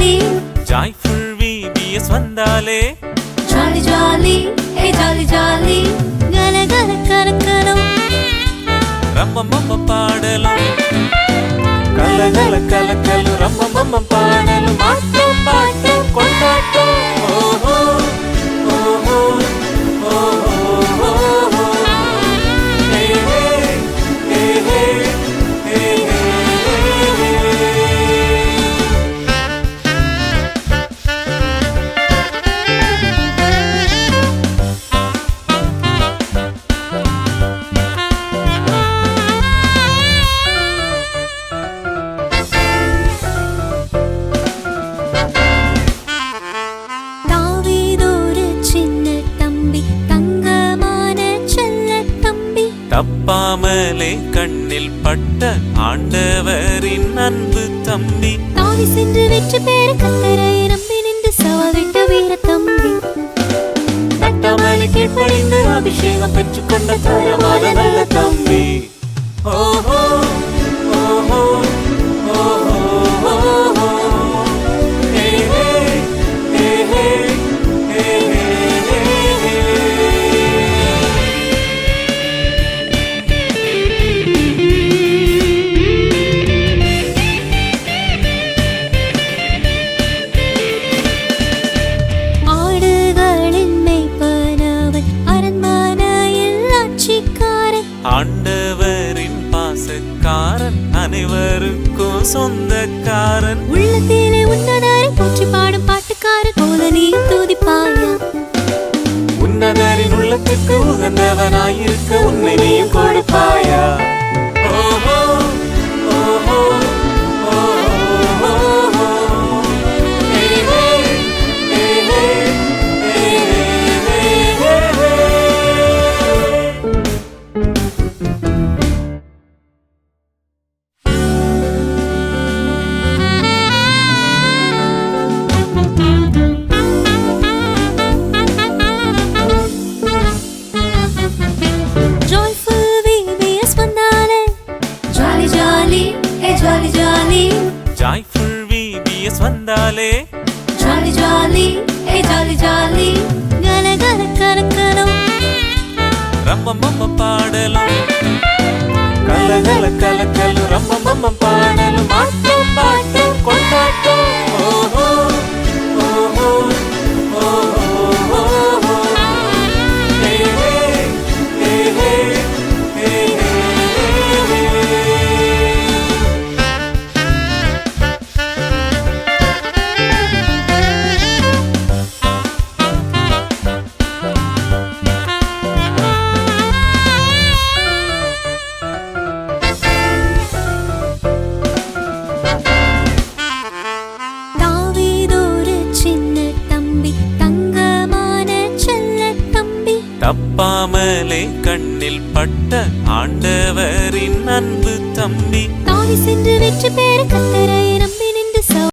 jolly joyful VBS வந்தாலே jolly jolly hey jolly jolly gala gala கலக்கலும் ரம்மம்மம்ம பாடலும் கல கல கலக்கலும் ரம்மம்மம்ம பாடலும் ஆட்டம் பாட்டம் கொண்டாட்டம் ஓஹோ ஓஹோ ஓஹோ ஹே ஹே ஹே ஹே தப்பாமலே கண்ணில் பட்ட ஆண்டவரின் அன்பு தம்பி தாவி சென்று வெற்றி பெற கத்தரை நம்பி நின்று சவாவிட்ட வீர தம்பி தட்டாமலே கீழ்ப்படிந்து அபிஷேகம் பெற்றுக்கொண்ட தரமான நல்ல தம்பி ஓஹோ ஓஹோ ஓஹோ ஹே ஹே ஹே ஹே ஆண்டவரின் பாசக்காரன் அனைவருக்கும் சொந்தக்காரன் உள்ளத்திலே உன்னதரை போற்றி பாடும் பாட்டுக்காரன் போல நீ துதிப்பாயா உன்னதரின் உள்ளத்துக்கு உகந்தவனாயிருக்க உன்னை நீயும் கொடுப்பாயா ஓஹோ ஓஹோ joyful VBS வந்தாலே jolly jolly hey jolly jolly gala gala கலக்கலும் ரம்மம்மம்ம பாடலும் கல கல கலக்கலும் ரம்மம்மம்ம பாடலும் ஆட்டம் பாட்டம் கொண்டாட்டம் ஓஹோ ஓஹோ ஓஹோ ஹே ஹே ஹே ஹே ஹே தப்பாமலே கண்ணில் பட்ட ஆண்டவரின் அன்பு தம்பி தாவி சென்று வெற்றி பெற கத்தரை